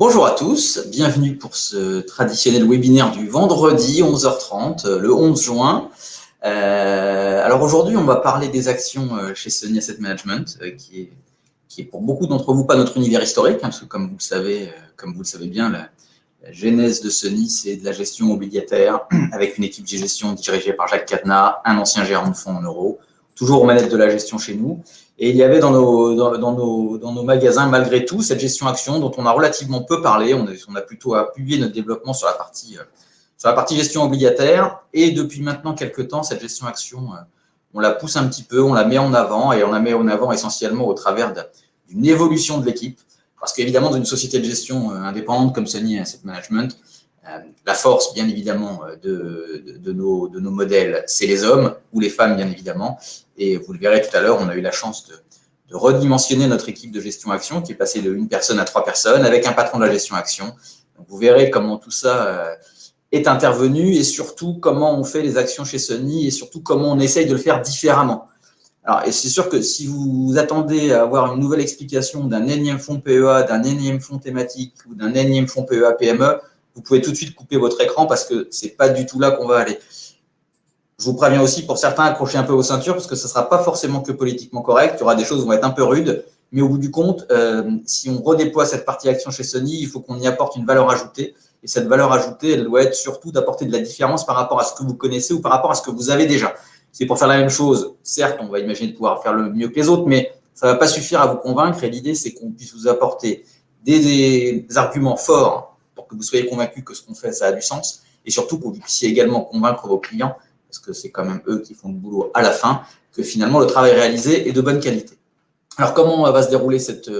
Bonjour à tous, bienvenue pour ce traditionnel webinaire du vendredi 11h30, le 11 juin. Alors aujourd'hui, on va parler des actions chez Sony Asset Management, qui est pour beaucoup d'entre vous pas notre univers historique, parce que comme vous le savez bien, la genèse de Sony, c'est de la gestion obligataire, avec une équipe de gestion dirigée par Jacques Cadenat, un ancien gérant de fonds en euros, toujours aux manettes de la gestion chez nous. Et il y avait dans nos magasins, malgré tout, cette gestion action dont on a relativement peu parlé. On a plutôt appuyé notre développement sur la partie gestion obligataire. Et depuis maintenant quelques temps, cette gestion action, on la pousse un petit peu, on la met en avant, et on la met en avant essentiellement au travers d'une évolution de l'équipe. Parce qu'évidemment, dans une société de gestion indépendante comme Sony Asset Management, la force, bien évidemment, de nos modèles, c'est les hommes ou les femmes, bien évidemment. Et vous le verrez tout à l'heure, on a eu la chance de redimensionner notre équipe de gestion action, qui est passée de 1 personne à 3 personnes, avec un patron de la gestion action. Donc, vous verrez comment tout ça est intervenu et surtout comment on fait les actions chez Sony et surtout comment on essaye de le faire différemment. Alors, et c'est sûr que si vous attendez à avoir une nouvelle explication d'un énième fonds PEA, d'un énième fonds thématique ou d'un énième fonds PEA PME, vous pouvez tout de suite couper votre écran parce que ce n'est pas du tout là qu'on va aller. Je vous préviens aussi pour certains, accrochez un peu vos ceintures parce que ce ne sera pas forcément que politiquement correct. Il y aura des choses qui vont être un peu rudes, mais au bout du compte, si on redéploie cette partie action chez Sony, il faut qu'on y apporte une valeur ajoutée. Et cette valeur ajoutée, elle doit être surtout d'apporter de la différence par rapport à ce que vous connaissez ou par rapport à ce que vous avez déjà. C'est pour faire la même chose. Certes, on va imaginer de pouvoir faire le mieux que les autres, mais ça ne va pas suffire à vous convaincre. Et l'idée, c'est qu'on puisse vous apporter des arguments forts pour que vous soyez convaincus que ce qu'on fait, ça a du sens. Et surtout, pour que vous puissiez également convaincre vos clients, parce que c'est quand même eux qui font le boulot à la fin, que finalement, le travail réalisé est de bonne qualité. Alors, comment va se dérouler cette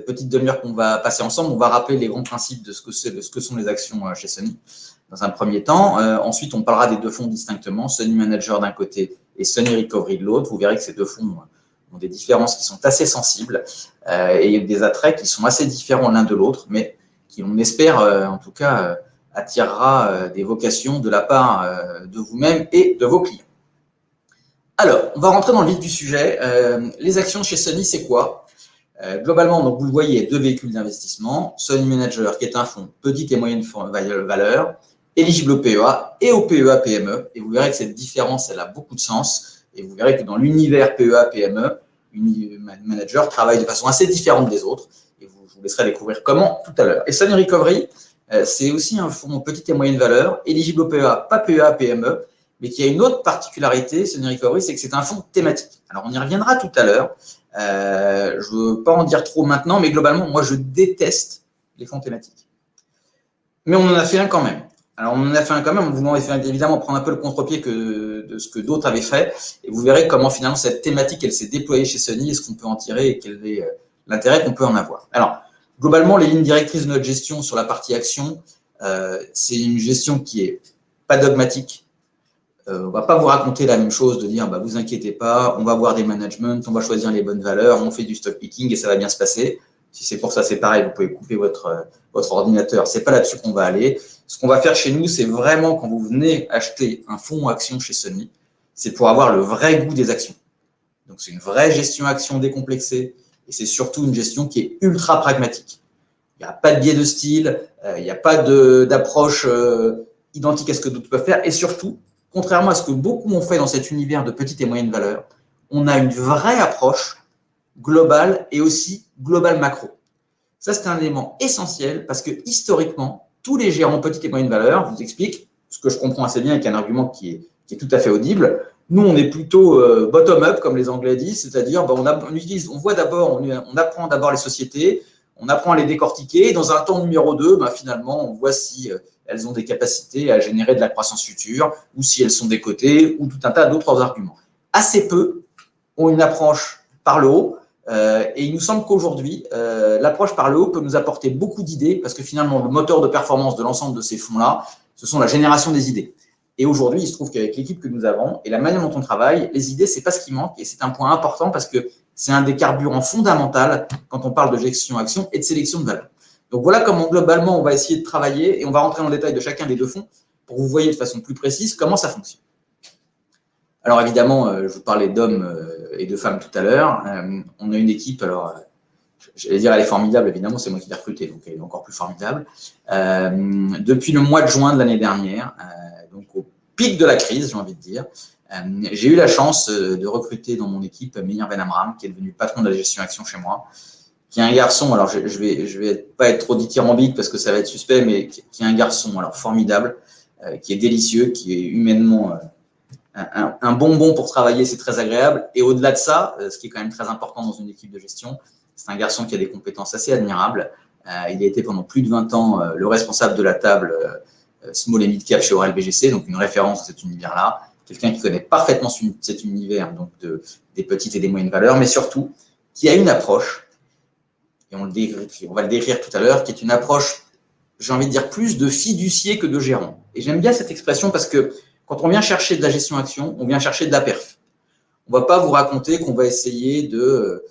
petite demi-heure qu'on va passer ensemble? On va rappeler les grands principes de ce que sont les actions chez Sony, dans un premier temps. Ensuite, on parlera des deux fonds distinctement, Sony Manager d'un côté et Sony Recovery de l'autre. Vous verrez que ces deux fonds ont des différences qui sont assez sensibles et des attraits qui sont assez différents l'un de l'autre, mais qui, on espère, en tout cas, attirera des vocations de la part de vous-même et de vos clients. Alors, on va rentrer dans le vif du sujet. Les actions chez Sony, c'est quoi? Globalement, donc, vous le voyez, il y a deux véhicules d'investissement. Sony Manager, qui est un fonds petite et moyenne valeur, éligible au PEA et au PEA PME. Et vous verrez que cette différence, elle a beaucoup de sens. Et vous verrez que dans l'univers PEA PME, Manager travaille de façon assez différente des autres. Et je vous laisserai découvrir comment tout à l'heure. Et Sony Recovery, c'est aussi un fonds petite et moyenne valeur, éligible au PEA, pas PEA PME, mais qui a une autre particularité, Sony Recovery, c'est que c'est un fonds thématique. Alors, on y reviendra tout à l'heure. Je ne veux pas en dire trop maintenant, mais globalement, moi, je déteste les fonds thématiques. Mais on en a fait un quand même. Alors, on en a fait un quand même en voulant évidemment prendre un peu le contre-pied de ce que d'autres avaient fait. Et vous verrez comment finalement cette thématique, elle s'est déployée chez Sony et ce qu'on peut en tirer et quel est l'intérêt qu'on peut en avoir. Alors, globalement, les lignes directrices de notre gestion sur la partie action, c'est une gestion qui est pas dogmatique. On ne va pas vous raconter la même chose, de dire bah, vous inquiétez pas, on va voir des managements, on va choisir les bonnes valeurs, on fait du stock picking et ça va bien se passer. Si c'est pour ça, c'est pareil, vous pouvez couper votre ordinateur. Ce n'est pas là-dessus qu'on va aller. Ce qu'on va faire chez nous, c'est vraiment quand vous venez acheter un fonds action chez Sony, c'est pour avoir le vrai goût des actions. Donc, c'est une vraie gestion action décomplexée et c'est surtout une gestion qui est ultra pragmatique. Il n'y a pas de biais de style, il n'y a pas d'approche identique à ce que d'autres peuvent faire et surtout, contrairement à ce que beaucoup ont fait dans cet univers de petite et moyenne valeur, on a une vraie approche globale et aussi globale macro. Ça, c'est un élément essentiel parce que historiquement, tous les gérants petite et moyenne valeur, je vous explique, ce que je comprends assez bien avec un argument qui est tout à fait audible. Nous, on est plutôt bottom-up, comme les Anglais disent, c'est-à-dire on apprend d'abord les sociétés, on apprend à les décortiquer, et dans un temps numéro 2, finalement, on voit si elles ont des capacités à générer de la croissance future, ou si elles sont décotées, ou tout un tas d'autres arguments. Assez peu ont une approche par le haut, et il nous semble qu'aujourd'hui, l'approche par le haut peut nous apporter beaucoup d'idées, parce que finalement, le moteur de performance de l'ensemble de ces fonds-là, ce sont la génération des idées. Et aujourd'hui, il se trouve qu'avec l'équipe que nous avons et la manière dont on travaille, les idées, ce n'est pas ce qui manque, et c'est un point important parce que c'est un des carburants fondamentaux quand on parle de gestion-action et de sélection de valeur. Donc voilà comment globalement on va essayer de travailler et on va rentrer dans le détail de chacun des deux fonds pour que vous voyez de façon plus précise comment ça fonctionne. Alors évidemment, je vous parlais d'hommes et de femmes tout à l'heure. On a une équipe j'allais dire elle est formidable, évidemment, c'est moi qui l'ai recrutée, donc elle est encore plus formidable. Depuis le mois de juin de l'année dernière, donc au pic de la crise, j'ai envie de dire, j'ai eu la chance de recruter dans mon équipe Meir Ben Amram, qui est devenu patron de la gestion action chez moi, qui est un garçon, alors je vais pas être trop dithyrambique parce que ça va être suspect, mais qui est un garçon alors formidable, qui est délicieux, qui est humainement un bonbon pour travailler, c'est très agréable. Et au-delà de ça, ce qui est quand même très important dans une équipe de gestion, c'est un garçon qui a des compétences assez admirables. Il a été pendant plus de 20 ans le responsable de la table Small et Mid Cap chez Aurel BGC, donc une référence dans cet univers-là. Quelqu'un qui connaît parfaitement cet univers, donc des petites et des moyennes valeurs, mais surtout qui a une approche, et on va le décrire tout à l'heure, qui est une approche, j'ai envie de dire, plus de fiducier que de gérant. Et j'aime bien cette expression parce que quand on vient chercher de la gestion action, on vient chercher de la perf. On ne va pas vous raconter qu'on va essayer de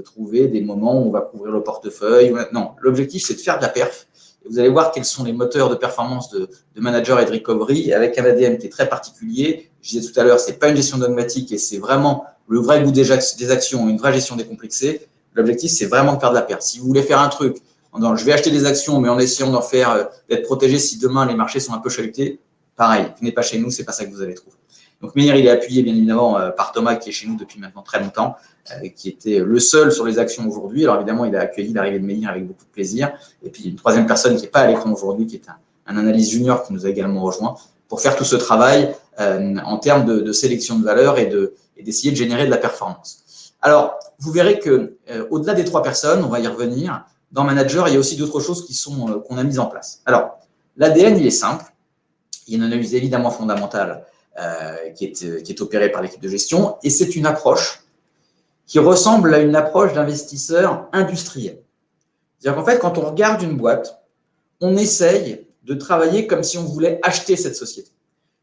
trouver des moments où on va couvrir le portefeuille. Non, l'objectif, c'est de faire de la perf. Et vous allez voir quels sont les moteurs de performance de manager et de recovery avec un ADN qui est très particulier. Je disais tout à l'heure, ce n'est pas une gestion dogmatique et c'est vraiment le vrai goût des actions, une vraie gestion décomplexée. L'objectif, c'est vraiment de faire de la perf. Si vous voulez faire un truc en disant je vais acheter des actions, mais en essayant d'en faire, d'être protégé si demain les marchés sont un peu chahutés, pareil, venez pas chez nous, c'est pas ça que vous allez trouver. Donc Meir, il est appuyé bien évidemment par Thomas qui est chez nous depuis maintenant très longtemps, qui était le seul sur les actions aujourd'hui. Alors évidemment, il a accueilli l'arrivée de Meir avec beaucoup de plaisir. Et puis une troisième personne qui n'est pas à l'écran aujourd'hui, qui est un analyste junior qui nous a également rejoint pour faire tout ce travail en termes de sélection de valeur et d'essayer de générer de la performance. Alors, vous verrez que au-delà des 3 personnes, on va y revenir, dans Manager, il y a aussi d'autres choses qu'on a mises en place. Alors, l'ADN, il est simple. Il y a une analyse évidemment fondamentale qui est opérée par l'équipe de gestion et c'est une approche qui ressemble à une approche d'investisseur industriel. C'est-à-dire qu'en fait, quand on regarde une boîte, on essaye de travailler comme si on voulait acheter cette société.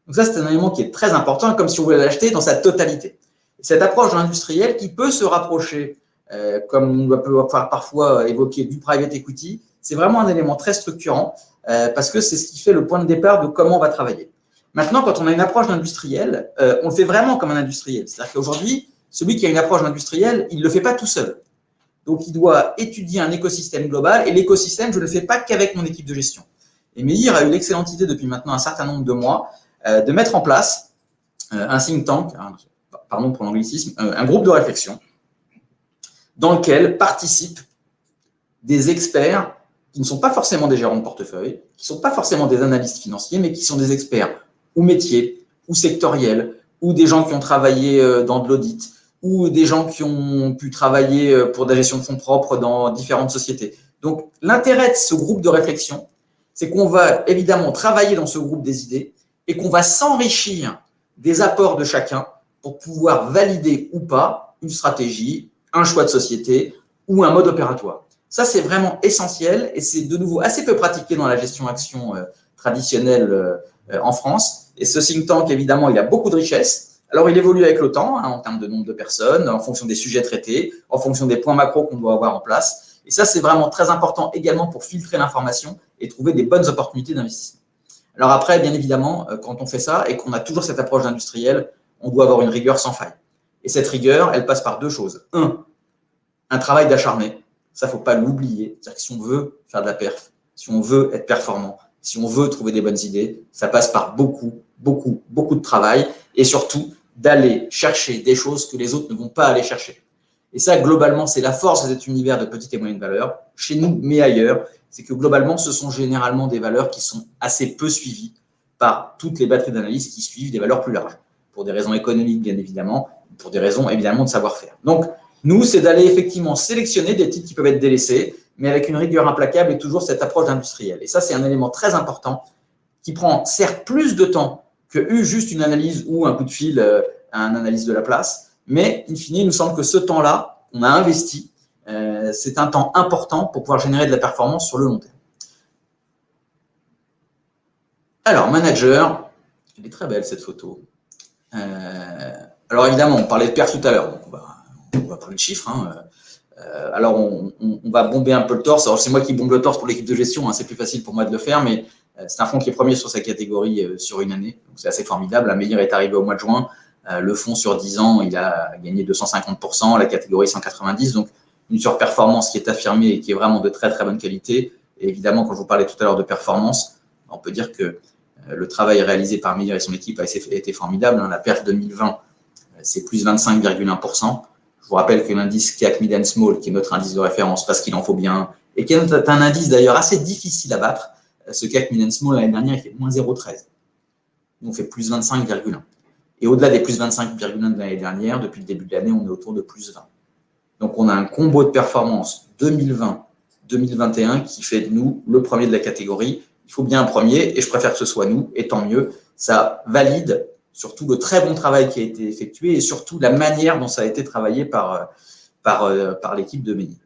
Donc ça, c'est un élément qui est très important, comme si on voulait l'acheter dans sa totalité. Cette approche industrielle qui peut se rapprocher, comme on peut parfois évoquer, du private equity, c'est vraiment un élément très structurant parce que c'est ce qui fait le point de départ de comment on va travailler. Maintenant, quand on a une approche d'industriel, on le fait vraiment comme un industriel. C'est-à-dire qu'aujourd'hui, celui qui a une approche industrielle, il ne le fait pas tout seul. Donc, il doit étudier un écosystème global et l'écosystème, je ne le fais pas qu'avec mon équipe de gestion. Et Meir a eu l'excellente idée depuis maintenant un certain nombre de mois de mettre en place un think tank, pardon pour l'anglicisme, un groupe de réflexion dans lequel participent des experts qui ne sont pas forcément des gérants de portefeuille, qui ne sont pas forcément des analystes financiers, mais qui sont des experts ou métiers, ou sectoriels, ou des gens qui ont travaillé dans de l'audit, ou des gens qui ont pu travailler pour de la gestion de fonds propres dans différentes sociétés. Donc, l'intérêt de ce groupe de réflexion, c'est qu'on va évidemment travailler dans ce groupe des idées et qu'on va s'enrichir des apports de chacun pour pouvoir valider ou pas une stratégie, un choix de société ou un mode opératoire. Ça, c'est vraiment essentiel et c'est de nouveau assez peu pratiqué dans la gestion action traditionnelle en France. Et ce think tank, évidemment, il a beaucoup de richesses. Alors, il évolue avec le temps en termes de nombre de personnes, en fonction des sujets traités, en fonction des points macro qu'on doit avoir en place. Et ça, c'est vraiment très important également pour filtrer l'information et trouver des bonnes opportunités d'investissement. Alors après, bien évidemment, quand on fait ça et qu'on a toujours cette approche industrielle, on doit avoir une rigueur sans faille. Et cette rigueur, elle passe par 2 choses. Un travail d'acharné. Ça, il ne faut pas l'oublier. C'est-à-dire que si on veut faire de la perf, si on veut être performant, si on veut trouver des bonnes idées, ça passe par beaucoup de travail et surtout d'aller chercher des choses que les autres ne vont pas aller chercher. Et ça, globalement, c'est la force de cet univers de petites et moyennes valeurs, chez nous, mais ailleurs, c'est que globalement, ce sont généralement des valeurs qui sont assez peu suivies par toutes les batteries d'analyse qui suivent des valeurs plus larges, pour des raisons économiques, bien évidemment, pour des raisons, évidemment, de savoir-faire. Donc, nous, c'est d'aller effectivement sélectionner des titres qui peuvent être délaissés, mais avec une rigueur implacable et toujours cette approche industrielle. Et ça, c'est un élément très important qui prend certes plus de temps que juste une analyse ou un coup de fil à un analyste de la place, mais in fine, il nous semble que ce temps-là, on a investi, c'est un temps important pour pouvoir générer de la performance sur le long terme. Alors, manager, elle est très belle cette photo. Alors évidemment, on parlait de perf tout à l'heure, donc on va parler de chiffres. Alors, on va bomber un peu le torse. Alors, c'est moi qui bombe le torse pour l'équipe de gestion. C'est plus facile pour moi de le faire, mais c'est un fonds qui est premier sur sa catégorie sur une année. Donc, c'est assez formidable. La Meir est arrivé au mois de juin. Le fonds sur 10 ans, il a gagné 250%, la catégorie 190%. Donc, une surperformance qui est affirmée et qui est vraiment de très très bonne qualité. Et évidemment, quand je vous parlais tout à l'heure de performance, on peut dire que le travail réalisé par Meilleur et son équipe a été formidable. La perf 2020, c'est plus 25,1%. Je vous rappelle que l'indice CAC Mid and Small, qui est notre indice de référence, parce qu'il en faut bien, et qui est un indice d'ailleurs assez difficile à battre, ce CAC Mid and Small, l'année dernière, il fait moins 0,13. Nous, on fait plus 25,1. Et au-delà des plus 25,1 de l'année dernière, depuis le début de l'année, on est autour de plus 20. Donc, on a un combo de performance 2020-2021 qui fait de nous le premier de la catégorie. Il faut bien un premier, et je préfère que ce soit nous, et tant mieux. Ça valide surtout le très bon travail qui a été effectué et surtout la manière dont ça a été travaillé par l'équipe de Meilleur.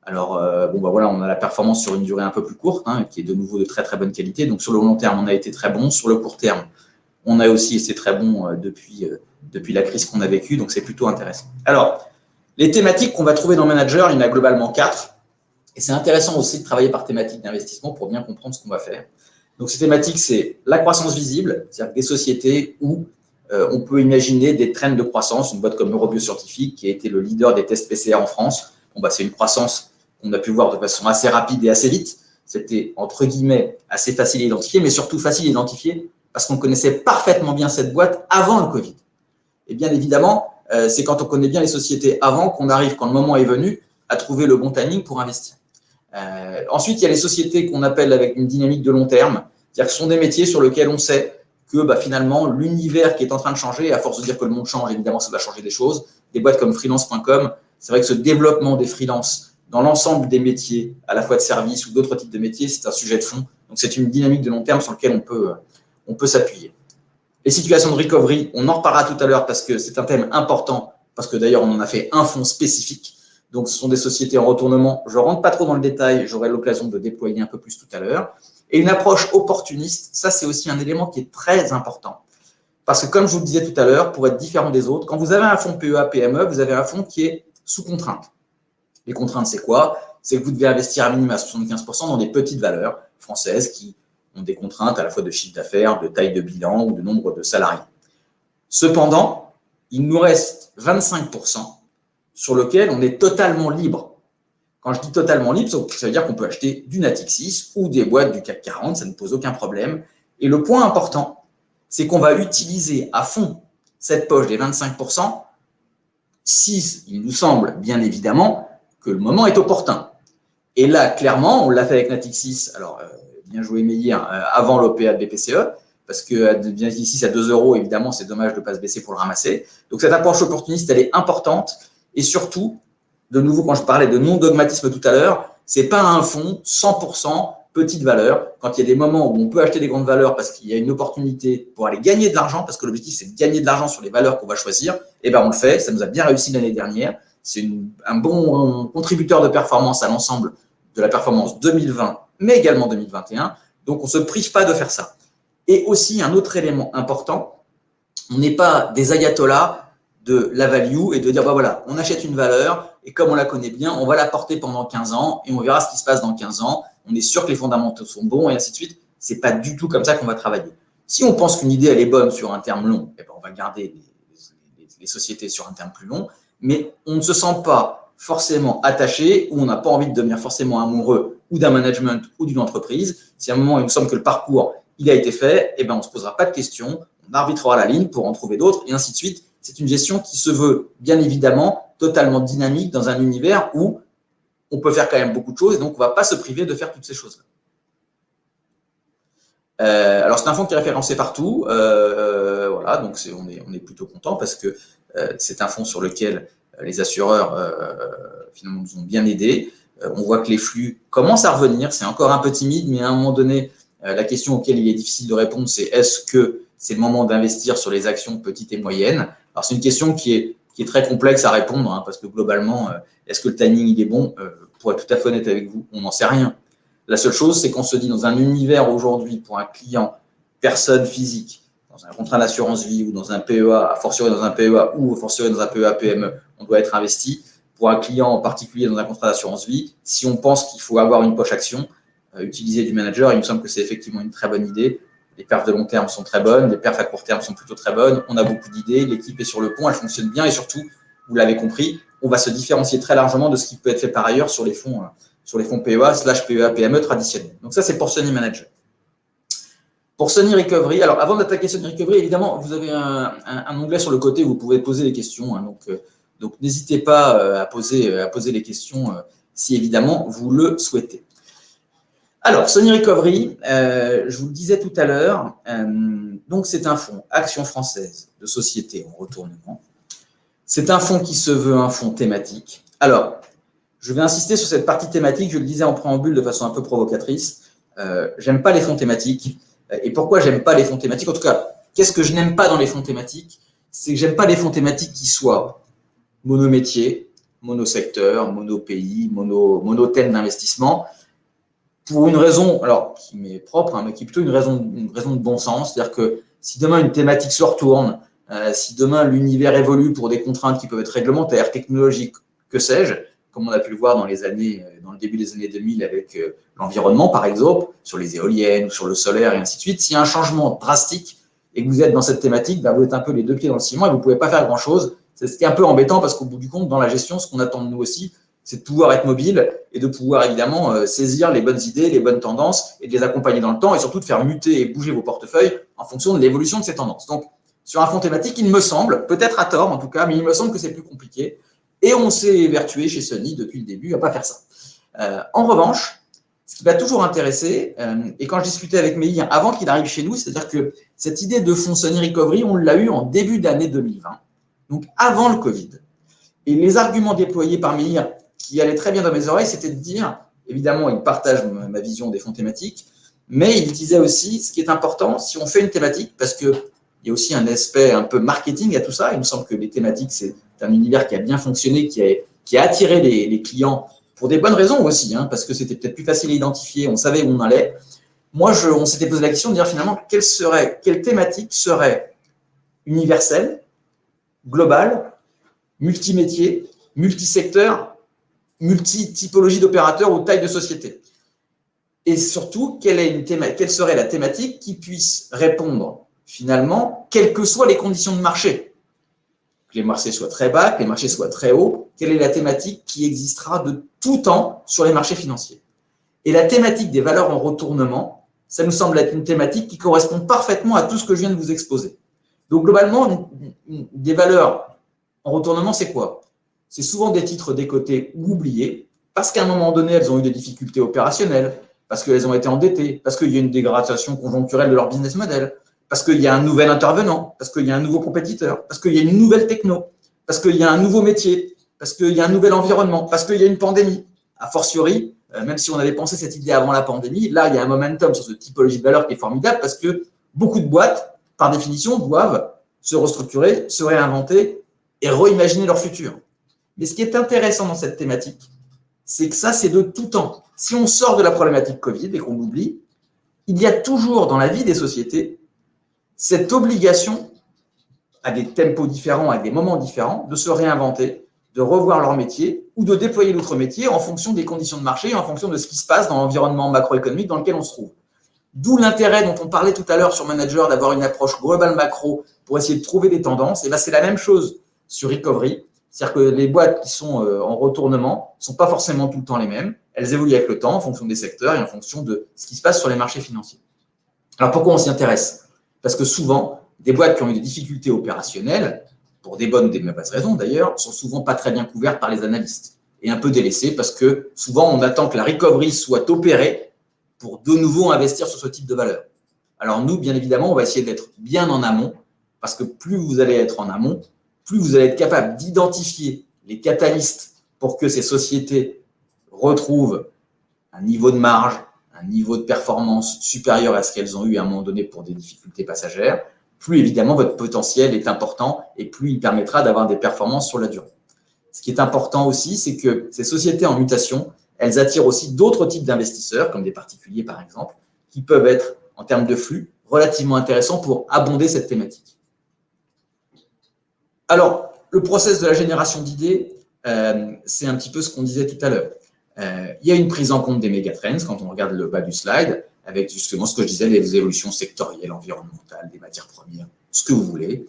Alors, voilà, on a la performance sur une durée un peu plus courte, qui est de nouveau de très très bonne qualité. Donc, sur le long terme, on a été très bon. Sur le court terme, on a aussi été très bon depuis la crise qu'on a vécue. Donc, c'est plutôt intéressant. Alors, les thématiques qu'on va trouver dans Manager, il y en a globalement 4. Et c'est intéressant aussi de travailler par thématique d'investissement pour bien comprendre ce qu'on va faire. Donc, ces thématiques, c'est la croissance visible, c'est-à-dire des sociétés où on peut imaginer des trends de croissance. Une boîte comme Eurobioscientifique, qui a été le leader des tests PCR en France, c'est une croissance qu'on a pu voir de façon assez rapide et assez vite. C'était, entre guillemets, assez facile à identifier, mais surtout facile à identifier parce qu'on connaissait parfaitement bien cette boîte avant le Covid. Et bien évidemment, c'est quand on connaît bien les sociétés avant qu'on arrive, quand le moment est venu, à trouver le bon timing pour investir. Ensuite, il y a les sociétés qu'on appelle avec une dynamique de long terme, c'est-à-dire que ce sont des métiers sur lesquels on sait que finalement, l'univers qui est en train de changer, à force de dire que le monde change, évidemment, ça va changer des choses. Des boîtes comme freelance.com, c'est vrai que ce développement des freelances dans l'ensemble des métiers, à la fois de services ou d'autres types de métiers, c'est un sujet de fond. Donc, c'est une dynamique de long terme sur laquelle on peut s'appuyer. Les situations de recovery, on en reparlera tout à l'heure parce que c'est un thème important, parce que d'ailleurs, on en a fait un fonds spécifique. Donc, ce sont des sociétés en retournement. Je ne rentre pas trop dans le détail, j'aurai l'occasion de déployer un peu plus tout à l'heure. Et une approche opportuniste, ça, c'est aussi un élément qui est très important. Parce que, comme je vous le disais tout à l'heure, pour être différent des autres, quand vous avez un fonds PEA, PME, vous avez un fonds qui est sous contrainte. Les contraintes, c'est quoi? C'est que vous devez investir à minimum à 75% dans des petites valeurs françaises qui ont des contraintes à la fois de chiffre d'affaires, de taille de bilan ou de nombre de salariés. Cependant, il nous reste 25% sur lequel on est totalement libre. Quand je dis totalement libre, ça veut dire qu'on peut acheter du Natixis ou des boîtes du CAC 40, ça ne pose aucun problème. Et le point important, c'est qu'on va utiliser à fond cette poche des 25% si il nous semble bien évidemment que le moment est opportun. Et là, clairement, on l'a fait avec Natixis. Alors, bien joué Meilleur avant l'OPA de BPCE, parce que Natixis à 2 €, évidemment, c'est dommage de ne pas se baisser pour le ramasser. Donc, cette approche opportuniste, elle est importante. Et surtout, de nouveau, quand je parlais de non-dogmatisme tout à l'heure, ce n'est pas un fonds 100% petite valeur. Quand il y a des moments où on peut acheter des grandes valeurs parce qu'il y a une opportunité pour aller gagner de l'argent, parce que l'objectif, c'est de gagner de l'argent sur les valeurs qu'on va choisir, et on le fait. Ça nous a bien réussi l'année dernière. C'est un bon contributeur de performance à l'ensemble de la performance 2020, mais également 2021. Donc, on ne se prive pas de faire ça. Et aussi, un autre élément important, on n'est pas des ayatollahs de la value et de dire, voilà, on achète une valeur et comme on la connaît bien, on va la porter pendant 15 ans et on verra ce qui se passe dans 15 ans. On est sûr que les fondamentaux sont bons et ainsi de suite. Ce n'est pas du tout comme ça qu'on va travailler. Si on pense qu'une idée, elle est bonne sur un terme long, on va garder les sociétés sur un terme plus long, mais on ne se sent pas forcément attaché ou on n'a pas envie de devenir forcément amoureux ou d'un management ou d'une entreprise. Si à un moment, il nous semble que le parcours, il a été fait, on ne se posera pas de questions, on arbitrera la ligne pour en trouver d'autres et ainsi de suite. C'est une gestion qui se veut, bien évidemment, totalement dynamique dans un univers où on peut faire quand même beaucoup de choses et donc on ne va pas se priver de faire toutes ces choses-là. Alors, c'est un fonds qui est référencé partout. Voilà, donc on est plutôt content parce que c'est un fonds sur lequel les assureurs finalement nous ont bien aidés. On voit que les flux commencent à revenir. C'est encore un peu timide, mais à un moment donné, la question auquel il est difficile de répondre, c'est est-ce que c'est le moment d'investir sur les actions petites et moyennes? Alors, c'est une question qui est très complexe à répondre parce que globalement, est-ce que le timing il est bon? Pour être tout à fait honnête avec vous, on n'en sait rien. La seule chose, c'est qu'on se dit dans un univers aujourd'hui pour un client, personne physique, dans un contrat d'assurance vie ou dans un PEA, a fortiori dans un PEA ou a fortiori dans un PEA PME, on doit être investi. Pour un client en particulier dans un contrat d'assurance vie, si on pense qu'il faut avoir une poche action, utiliser du manager, il me semble que c'est effectivement une très bonne idée. Les perfs de long terme sont très bonnes, les perfs à court terme sont plutôt très bonnes. On a beaucoup d'idées, l'équipe est sur le pont, elle fonctionne bien et surtout, vous l'avez compris, on va se différencier très largement de ce qui peut être fait par ailleurs sur les fonds PEA/PEA PME traditionnels. Donc ça, c'est pour Sunny Manager. Pour Sunny Recovery, alors avant d'attaquer Sunny Recovery, évidemment, vous avez un onglet sur le côté où vous pouvez poser des questions. Hein, donc n'hésitez pas à poser les questions si évidemment vous le souhaitez. Alors, Sunny Recovery, je vous le disais tout à l'heure, donc c'est un fonds Action française de société en retournement. C'est un fonds qui se veut un fonds thématique. Alors, je vais insister sur cette partie thématique, je le disais en préambule de façon un peu provocatrice. J'aime pas les fonds thématiques. Et pourquoi j'aime pas les fonds thématiques? En tout cas, qu'est-ce que je n'aime pas dans les fonds thématiques? C'est que j'aime pas les fonds thématiques qui soient monométiers, monosecteur, monopays, monothème d'investissement, pour une raison, alors qui m'est propre, hein, mais qui est plutôt une raison de bon sens. C'est-à-dire que si demain une thématique se retourne, si demain l'univers évolue pour des contraintes qui peuvent être réglementaires, technologiques, que sais-je, comme on a pu le voir dans le début des années 2000 avec l'environnement, par exemple, sur les éoliennes ou sur le solaire et ainsi de suite, s'il y a un changement drastique et que vous êtes dans cette thématique, vous êtes un peu les deux pieds dans le ciment et vous ne pouvez pas faire grand-chose. C'est ce qui est un peu embêtant parce qu'au bout du compte, dans la gestion, ce qu'on attend de nous aussi, c'est de pouvoir être mobile et de pouvoir évidemment saisir les bonnes idées, les bonnes tendances et de les accompagner dans le temps et surtout de faire muter et bouger vos portefeuilles en fonction de l'évolution de ces tendances. Donc, sur un fonds thématique, il me semble, peut-être à tort en tout cas, mais il me semble que c'est plus compliqué. Et on s'est évertué chez Sunny depuis le début à ne pas faire ça. En revanche, ce qui m'a toujours intéressé, et quand je discutais avec Meïr avant qu'il arrive chez nous, c'est-à-dire que cette idée de fonds Sunny Recovery, on l'a eu en début d'année 2020, donc avant le Covid. Et les arguments déployés par Meïr qui allaient très bien dans mes oreilles, c'était de dire, évidemment, il partage ma vision des fonds thématiques, mais il disait aussi, ce qui est important, si on fait une thématique, parce qu'il y a aussi un aspect un peu marketing à tout ça, il me semble que les thématiques, c'est un univers qui a bien fonctionné, qui a attiré les clients pour des bonnes raisons aussi, hein, parce que c'était peut-être plus facile à identifier, on savait où on allait. Moi, on s'était posé la question de dire finalement quelle thématique serait universelle, globale, multimétier, multisecteur, multi-typologie d'opérateurs ou taille de société. Et surtout, quelle serait la thématique qui puisse répondre finalement, quelles que soient les conditions de marché. Que les marchés soient très bas, que les marchés soient très hauts, quelle est la thématique qui existera de tout temps sur les marchés financiers. Et la thématique des valeurs en retournement, ça nous semble être une thématique qui correspond parfaitement à tout ce que je viens de vous exposer. Donc globalement, des valeurs en retournement, c'est quoi? C'est souvent des titres décotés ou oubliés, parce qu'à un moment donné, elles ont eu des difficultés opérationnelles, parce qu'elles ont été endettées, parce qu'il y a une dégradation conjoncturelle de leur business model, parce qu'il y a un nouvel intervenant, parce qu'il y a un nouveau compétiteur, parce qu'il y a une nouvelle techno, parce qu'il y a un nouveau métier, parce qu'il y a un nouvel environnement, parce qu'il y a une pandémie. A fortiori, même si on avait pensé cette idée avant la pandémie, là, il y a un momentum sur cette typologie de valeur qui est formidable parce que beaucoup de boîtes, par définition, doivent se restructurer, se réinventer et reimaginer leur futur. Mais ce qui est intéressant dans cette thématique, c'est que ça, c'est de tout temps. Si on sort de la problématique Covid et qu'on l'oublie, il y a toujours dans la vie des sociétés cette obligation, à des tempos différents, à des moments différents, de se réinventer, de revoir leur métier ou de déployer d'autres métiers en fonction des conditions de marché, en fonction de ce qui se passe dans l'environnement macroéconomique dans lequel on se trouve. D'où l'intérêt dont on parlait tout à l'heure sur Manager d'avoir une approche globale macro pour essayer de trouver des tendances. Et là, c'est la même chose sur Recovery. C'est-à-dire que les boîtes qui sont en retournement ne sont pas forcément tout le temps les mêmes. Elles évoluent avec le temps en fonction des secteurs et en fonction de ce qui se passe sur les marchés financiers. Alors, pourquoi on s'y intéresse? Parce que souvent, des boîtes qui ont eu des difficultés opérationnelles, pour des bonnes ou des mauvaises raisons d'ailleurs, sont souvent pas très bien couvertes par les analystes et un peu délaissées parce que souvent, on attend que la recovery soit opérée pour de nouveau investir sur ce type de valeur. Alors nous, bien évidemment, on va essayer d'être bien en amont parce que plus vous allez être en amont, plus vous allez être capable d'identifier les catalystes pour que ces sociétés retrouvent un niveau de marge, un niveau de performance supérieur à ce qu'elles ont eu à un moment donné pour des difficultés passagères, plus évidemment votre potentiel est important et plus il permettra d'avoir des performances sur la durée. Ce qui est important aussi, c'est que ces sociétés en mutation, elles attirent aussi d'autres types d'investisseurs, comme des particuliers par exemple, qui peuvent être, en termes de flux, relativement intéressants pour abonder cette thématique. Alors, le process de la génération d'idées, c'est un petit peu ce qu'on disait tout à l'heure. Il y a une prise en compte des mégatrends quand on regarde le bas du slide, avec justement ce que je disais, les évolutions sectorielles, environnementales, des matières premières, ce que vous voulez.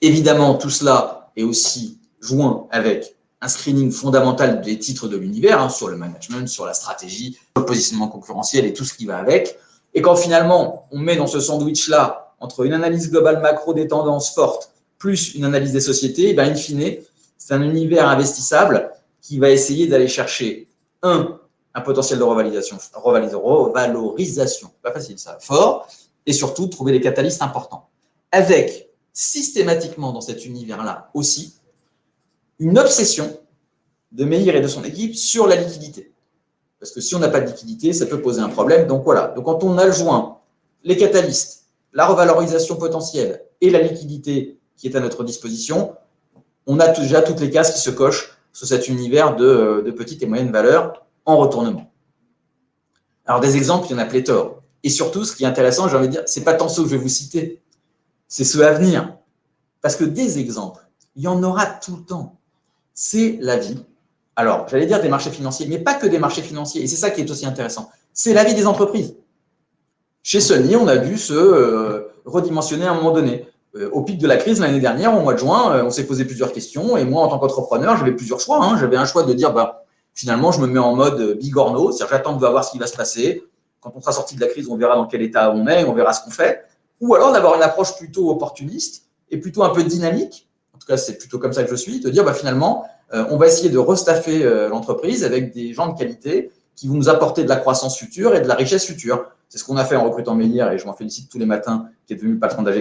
Évidemment, tout cela est aussi joint avec un screening fondamental des titres de l'univers, sur le management, sur la stratégie, sur le positionnement concurrentiel et tout ce qui va avec. Et quand finalement, on met dans ce sandwich-là, entre une analyse globale macro des tendances fortes, plus une analyse des sociétés, et in fine, c'est un univers investissable qui va essayer d'aller chercher, un potentiel de revalorisation, pas facile ça, fort, et surtout trouver des catalystes importants. Avec systématiquement dans cet univers-là aussi, une obsession de Meir et de son équipe sur la liquidité. Parce que si on n'a pas de liquidité, ça peut poser un problème. Donc voilà, donc quand on adjoint les catalystes, la revalorisation potentielle et la liquidité qui est à notre disposition, on a déjà toutes les cases qui se cochent sur cet univers de petites et moyennes valeurs en retournement. Alors des exemples, il y en a pléthore. Et surtout, ce qui est intéressant, j'ai envie de dire, ce n'est pas tant ceux que je vais vous citer, c'est ceux à venir. Parce que des exemples, il y en aura tout le temps. C'est la vie. Alors, j'allais dire des marchés financiers, mais pas que des marchés financiers. Et c'est ça qui est aussi intéressant. C'est la vie des entreprises. Chez Sony, on a dû se redimensionner à un moment donné. Au pic de la crise l'année dernière, au mois de juin, on s'est posé plusieurs questions. Et moi, en tant qu'entrepreneur, j'avais plusieurs choix. J'avais un choix de dire, finalement, je me mets en mode bigorneau, c'est-à-dire j'attends de voir ce qui va se passer. Quand on sera sorti de la crise, on verra dans quel état on est, on verra ce qu'on fait. Ou alors d'avoir une approche plutôt opportuniste et plutôt un peu dynamique. En tout cas, c'est plutôt comme ça que je suis, de dire finalement, on va essayer de restaffer l'entreprise avec des gens de qualité qui vont nous apporter de la croissance future et de la richesse future. C'est ce qu'on a fait en recrutant Meir, et je m'en félicite tous les matins, qui est devenu le patron de la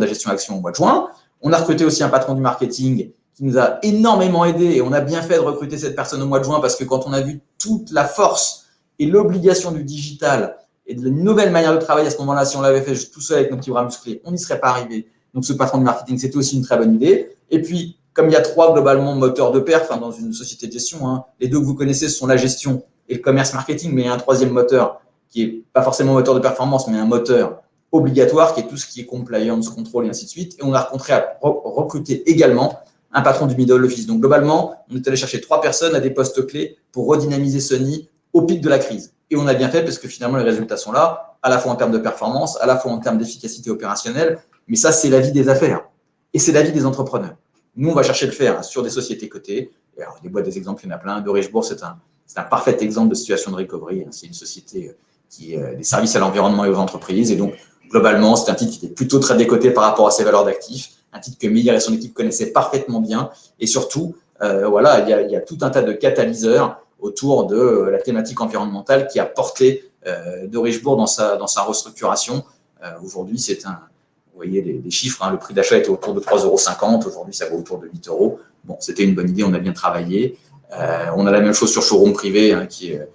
gestion action au mois de juin. On a recruté aussi un patron du marketing qui nous a énormément aidé, et on a bien fait de recruter cette personne au mois de juin parce que quand on a vu toute la force et l'obligation du digital et de la nouvelle manière de travailler à ce moment-là, si on l'avait fait tout seul avec nos petits bras musclés, on n'y serait pas arrivé. Donc ce patron du marketing, c'était aussi une très bonne idée. Et puis, comme il y a trois globalement moteurs de perf dans une société de gestion, les deux que vous connaissez, ce sont la gestion et le commerce marketing, mais il y a un troisième moteur qui n'est pas forcément un moteur de performance, mais un moteur obligatoire, qui est tout ce qui est compliance, contrôle et ainsi de suite. Et on a recruté également un patron du middle office. Donc globalement, on est allé chercher 3 personnes à des postes clés pour redynamiser Sony au pic de la crise. Et on a bien fait parce que finalement, les résultats sont là, à la fois en termes de performance, à la fois en termes d'efficacité opérationnelle. Mais ça, c'est la vie des affaires. Et c'est la vie des entrepreneurs. Nous, on va chercher le faire sur des sociétés cotées. Et alors, des exemples, il y en a plein. Derichebourg, c'est un parfait exemple de situation de recovery. C'est une société qui est des services à l'environnement et aux entreprises. Et donc, globalement, c'est un titre qui était plutôt très décoté par rapport à ses valeurs d'actifs. Un titre que Meir et son équipe connaissaient parfaitement bien. Et surtout, il y a tout un tas de catalyseurs autour de la thématique environnementale qui a porté Derichebourg dans sa restructuration. Aujourd'hui, vous voyez les chiffres, le prix d'achat était autour de 3,50 €. Aujourd'hui, ça vaut autour de 8 €. Bon, c'était une bonne idée, on a bien travaillé. On a la même chose sur Showroom Privé, qui est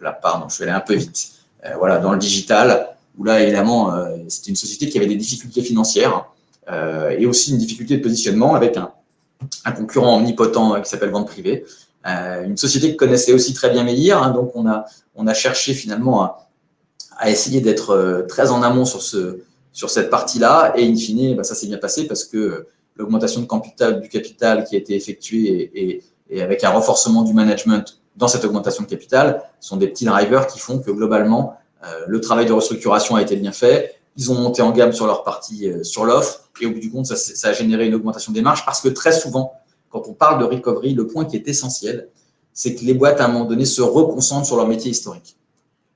là, pardon, je vais aller un peu vite. Dans le digital, où là, évidemment, c'était une société qui avait des difficultés financières et aussi une difficulté de positionnement avec un concurrent omnipotent qui s'appelle Vente Privée. Une société qui connaissait aussi très bien Meir, donc on a cherché finalement à essayer d'être très en amont sur cette partie-là, et in fine, ça s'est bien passé parce que l'augmentation du capital qui a été effectuée et avec un renforcement du management dans cette augmentation de capital sont des petits drivers qui font que globalement, le travail de restructuration a été bien fait. Ils ont monté en gamme sur leur partie, sur l'offre, et au bout du compte, ça a généré une augmentation des marges parce que très souvent, quand on parle de recovery, le point qui est essentiel, c'est que les boîtes, à un moment donné, se reconcentrent sur leur métier historique.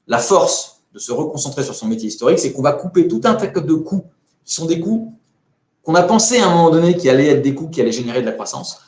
La force de se reconcentrer sur son métier historique, c'est qu'on va couper tout un tas de coûts qui sont des coûts qu'on a pensé à un moment donné qui allaient être des coûts qui allaient générer de la croissance.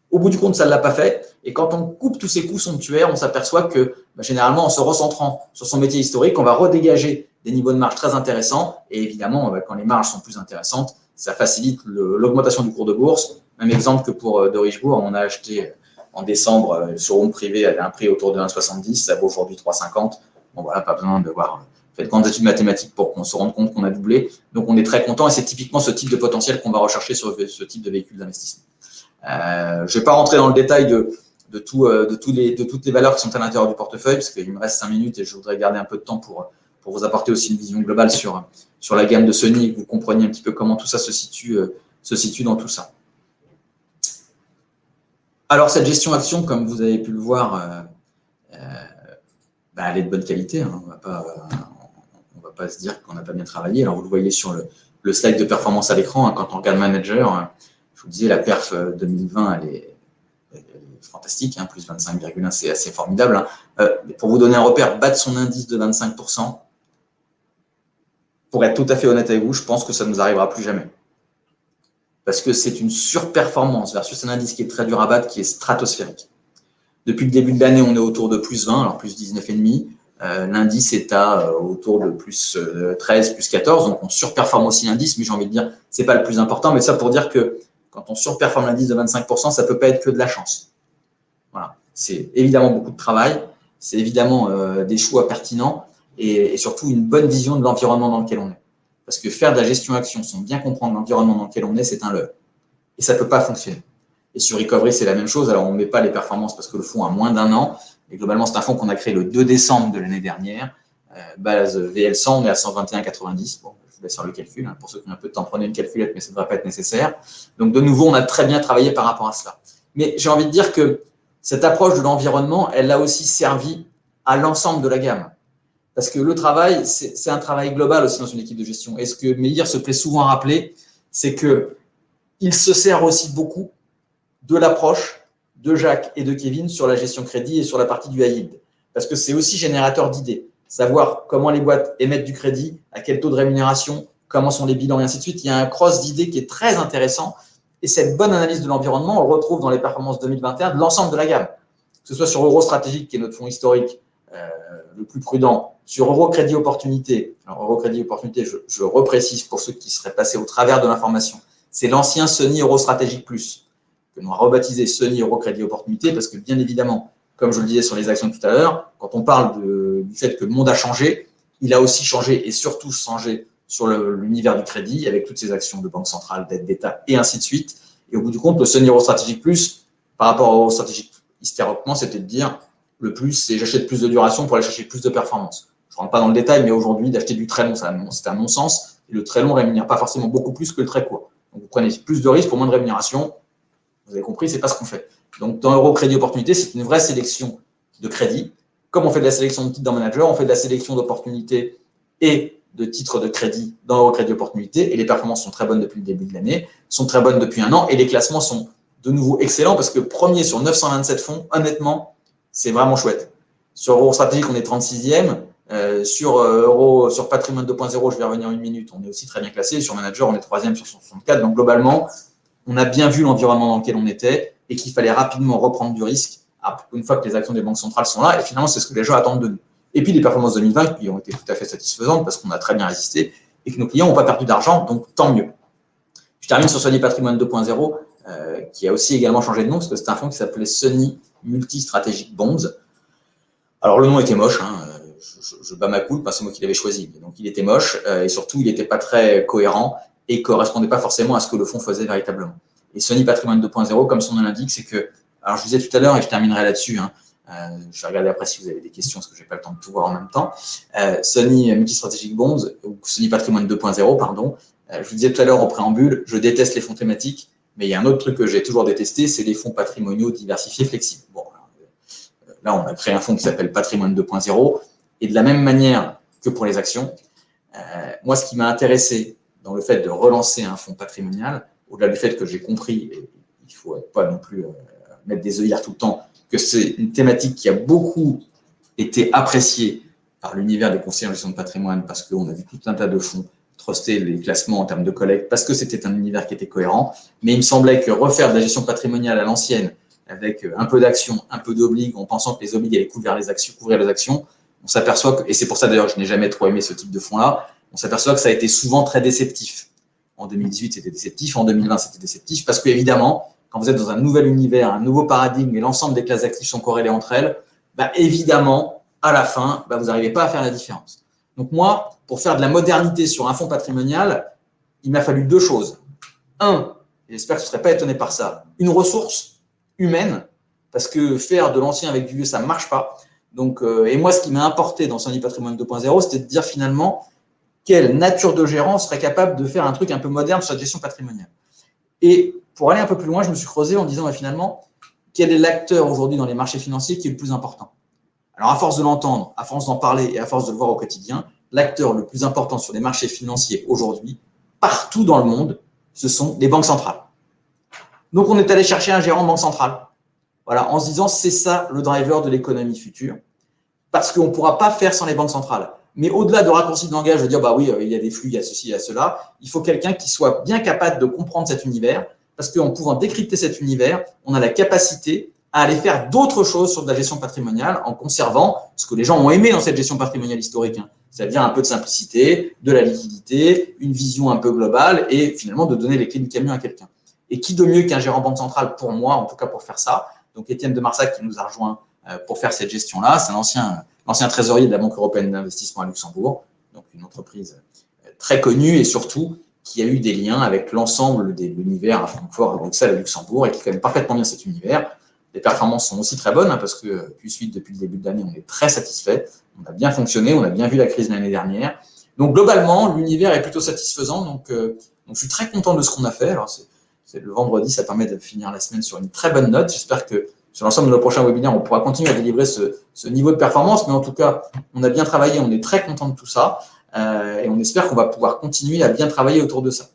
Au bout du compte, ça ne l'a pas fait. Et quand on coupe tous ces coûts somptuaires, on s'aperçoit que généralement, en se recentrant sur son métier historique, on va redégager des niveaux de marge très intéressants. Et évidemment, quand les marges sont plus intéressantes, ça facilite l'augmentation du cours de bourse. Même exemple que pour Derichebourg, on a acheté en décembre sur Showroom Privé à un prix autour de 1,70, ça vaut aujourd'hui 3,50. Bon, voilà, pas besoin de faire de grandes études mathématiques pour qu'on se rende compte qu'on a doublé. Donc, on est très content et c'est typiquement ce type de potentiel qu'on va rechercher sur ce type de véhicule d'investissement. Je ne vais pas rentrer dans le détail de toutes les valeurs qui sont à l'intérieur du portefeuille parce qu'il me reste 5 minutes et je voudrais garder un peu de temps pour vous apporter aussi une vision globale sur la gamme de Sony et que vous compreniez un petit peu comment tout ça se situe dans tout ça. Alors, cette gestion action, comme vous avez pu le voir, elle est de bonne qualité. On ne va pas se dire qu'on n'a pas bien travaillé. Alors, vous le voyez sur le slide de performance à l'écran. Quand on regarde Manager, je vous disais, la perf 2020, elle est fantastique, hein, plus 25,1, c'est assez formidable. Hein. Pour vous donner un repère, battre son indice de 25%, pour être tout à fait honnête avec vous, je pense que ça ne nous arrivera plus jamais. Parce que c'est une surperformance versus un indice qui est très dur à battre, qui est stratosphérique. Depuis le début de l'année, on est autour de plus 20, alors plus 19,5. L'indice est à autour de plus 13, plus 14, donc on surperforme aussi l'indice, mais j'ai envie de dire, c'est pas le plus important, mais ça pour dire que quand on surperforme l'indice de 25%, ça peut pas être que de la chance. Voilà. C'est évidemment beaucoup de travail, c'est évidemment des choix pertinents et surtout une bonne vision de l'environnement dans lequel on est. Parce que faire de la gestion action sans bien comprendre l'environnement dans lequel on est, c'est un leurre. Et ça peut pas fonctionner. Et sur Recovery, c'est la même chose. Alors, on ne met pas les performances parce que le fonds a moins d'un an. Mais globalement, c'est un fonds qu'on a créé le 2 décembre de l'année dernière. Base VL100, on est à 121,90. Bon, je vous laisse faire le calcul. Hein. Pour ceux qui ont un peu de temps, prenez une calculette, mais ça ne devrait pas être nécessaire. Donc, de nouveau, on a très bien travaillé par rapport à cela. Mais j'ai envie de dire que cette approche de l'environnement, elle a aussi servi à l'ensemble de la gamme. Parce que le travail, c'est un travail global aussi dans une équipe de gestion. Et ce que Meir se plaît souvent à rappeler, c'est qu'il se sert aussi beaucoup de l'approche de Jacques et de Kevin sur la gestion crédit et sur la partie du high yield. Parce que c'est aussi générateur d'idées. Savoir comment les boîtes émettent du crédit, à quel taux de rémunération, comment sont les bilans et ainsi de suite. Il y a un cross d'idées qui est très intéressant. Et cette bonne analyse de l'environnement, on le retrouve dans les performances 2021 de l'ensemble de la gamme. Que ce soit sur Euro Stratégique, qui est notre fonds historique le plus prudent, sur Euro Crédit Opportunité. Alors, Euro Crédit Opportunité, je reprécise pour ceux qui seraient passés au travers de l'information. C'est l'ancien Sony Euro Stratégique Plus, que l'on a rebaptisé Sony Euro Crédit Opportunité, parce que bien évidemment, comme je le disais sur les actions tout à l'heure, quand on parle du fait que le monde a changé, il a aussi changé et surtout changé sur l'univers du crédit, avec toutes ces actions de banque centrale, d'aide d'État et ainsi de suite. Et au bout du compte, le Sony Euro Stratégique Plus, par rapport au Euro Stratégique historiquement, c'était de dire le plus, c'est j'achète plus de duration pour aller chercher plus de performance. Je ne rentre pas dans le détail, mais aujourd'hui, d'acheter du très long, c'est un non-sens. Et le très long ne rémunère pas forcément beaucoup plus que le très court. Donc, vous prenez plus de risques pour moins de rémunération. Vous avez compris, ce n'est pas ce qu'on fait. Donc, dans Euro Crédit Opportunité, c'est une vraie sélection de crédit. Comme on fait de la sélection de titres dans Manager, on fait de la sélection d'opportunités et de titres de crédit dans Euro Crédit Opportunité. Et les performances sont très bonnes depuis le début de l'année, sont très bonnes depuis un an. Et les classements sont de nouveau excellents parce que premier sur 927 fonds, honnêtement, c'est vraiment chouette. Sur Euro Stratégique, on est 36e. Sur Patrimoine 2.0, je vais revenir une minute, on est aussi très bien classé. Sur Manager, on est 3e sur 164. Donc, globalement, on a bien vu l'environnement dans lequel on était et qu'il fallait rapidement reprendre du risque une fois que les actions des banques centrales sont là. Et finalement, c'est ce que les gens attendent de nous. Et puis, les performances 2020 qui ont été tout à fait satisfaisantes parce qu'on a très bien résisté et que nos clients n'ont pas perdu d'argent, donc tant mieux. Je termine sur Sony Patrimoine 2.0, qui a aussi également changé de nom parce que c'est un fonds qui s'appelait Sony Multi Strategic Bonds. Alors, le nom était moche, hein. Je bats ma coupe, c'est moi qui l'avais choisi. Donc, il était moche et surtout, il n'était pas très cohérent et ne correspondait pas forcément à ce que le fonds faisait véritablement. Et Sony Patrimoine 2.0, comme son nom l'indique, c'est que, alors je vous disais tout à l'heure et je terminerai là-dessus, hein, je vais regarder après si vous avez des questions parce que je n'ai pas le temps de tout voir en même temps. Sony Multi-Strategic Bonds, ou Sony Patrimoine 2.0, pardon. Je vous disais tout à l'heure au préambule, je déteste les fonds thématiques, mais il y a un autre truc que j'ai toujours détesté, c'est les fonds patrimoniaux diversifiés flexibles. Bon, là, on a créé un fonds qui s'appelle Patrimoine 2.0, et de la même manière que pour les actions, moi, ce qui m'a intéressé dans le fait de relancer un fonds patrimonial, au-delà du fait que j'ai compris, et il ne faut pas non plus mettre des œillères tout le temps, que c'est une thématique qui a beaucoup été appréciée par l'univers des conseillers en gestion de patrimoine, parce qu'on a vu tout un tas de fonds truster les classements en termes de collecte, parce que c'était un univers qui était cohérent. Mais il me semblait que refaire de la gestion patrimoniale à l'ancienne, avec un peu d'actions, un peu d'obligues, en pensant que les obligues allaient couvrir les actions, on s'aperçoit que, et c'est pour ça d'ailleurs que je n'ai jamais trop aimé ce type de fonds-là, on s'aperçoit que ça a été souvent très déceptif. En 2018, c'était déceptif, en 2020, c'était déceptif, parce qu'évidemment, quand vous êtes dans un nouvel univers, un nouveau paradigme, et l'ensemble des classes d'actifs sont corrélées entre elles, évidemment, à la fin, vous n'arrivez pas à faire la différence. Donc moi, pour faire de la modernité sur un fonds patrimonial, il m'a fallu deux choses. Un, et j'espère que vous ne serez pas étonné par ça, une ressource humaine, parce que faire de l'ancien avec du vieux, ça ne marche pas. Donc, et moi, ce qui m'a importé dans Sony Patrimoine 2.0, c'était de dire finalement quelle nature de gérant serait capable de faire un truc un peu moderne sur la gestion patrimoniale. Et pour aller un peu plus loin, je me suis creusé en disant finalement, quel est l'acteur aujourd'hui dans les marchés financiers qui est le plus important? Alors, à force de l'entendre, à force d'en parler et à force de le voir au quotidien, l'acteur le plus important sur les marchés financiers aujourd'hui, partout dans le monde, ce sont les banques centrales. Donc, on est allé chercher un gérant de banque centrale. voilà, en se disant c'est ça le driver de l'économie future, parce qu'on ne pourra pas faire sans les banques centrales. Mais au-delà de raccourcis de langage, de dire bah oui, il y a des flux, il y a ceci, il y a cela, il faut quelqu'un qui soit bien capable de comprendre cet univers, parce qu'en pouvant décrypter cet univers, on a la capacité à aller faire d'autres choses sur de la gestion patrimoniale en conservant ce que les gens ont aimé dans cette gestion patrimoniale historique. C'est-à-dire un peu de simplicité, de la liquidité, une vision un peu globale et finalement de donner les clés du camion à quelqu'un. Et qui de mieux qu'un gérant banque centrale pour moi, en tout cas pour faire ça. Donc Étienne de Marsac qui nous a rejoint pour faire cette gestion-là. C'est l'ancien trésorier de la Banque européenne d'investissement à Luxembourg, donc une entreprise très connue et surtout qui a eu des liens avec l'ensemble de l'univers à Francfort, à Bruxelles, à Luxembourg et qui connaît parfaitement bien cet univers. Les performances sont aussi très bonnes parce que Q-Suite, depuis le début de l'année, on est très satisfait. On a bien fonctionné, on a bien vu la crise l'année dernière. Donc globalement, l'univers est plutôt satisfaisant. Donc je suis très content de ce qu'on a fait. Alors c'est le vendredi, ça permet de finir la semaine sur une très bonne note. J'espère que sur l'ensemble de nos prochains webinaires, on pourra continuer à délivrer ce niveau de performance. Mais en tout cas, on a bien travaillé, on est très content de tout ça. Et on espère qu'on va pouvoir continuer à bien travailler autour de ça.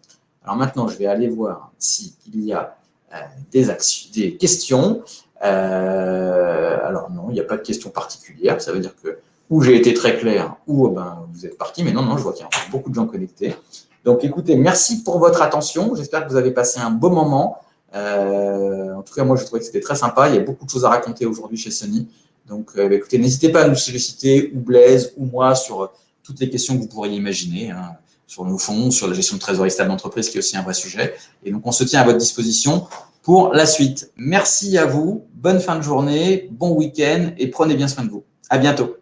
Alors maintenant, je vais aller voir s'il y a des questions. Alors non, il n'y a pas de questions particulières. Ça veut dire que ou j'ai été très clair, ou vous êtes parti. Mais non, je vois qu'il y a encore beaucoup de gens connectés. Donc écoutez, merci pour votre attention. J'espère que vous avez passé un beau moment. En tout cas, moi, je trouvais que c'était très sympa. Il y a beaucoup de choses à raconter aujourd'hui chez Sony. Donc écoutez, n'hésitez pas à nous solliciter, ou Blaise, ou moi, sur toutes les questions que vous pourriez imaginer, sur nos fonds, sur la gestion de trésorerie stable d'entreprise, qui est aussi un vrai sujet. Et donc, on se tient à votre disposition pour la suite. Merci à vous, bonne fin de journée, bon week-end et prenez bien soin de vous. À bientôt.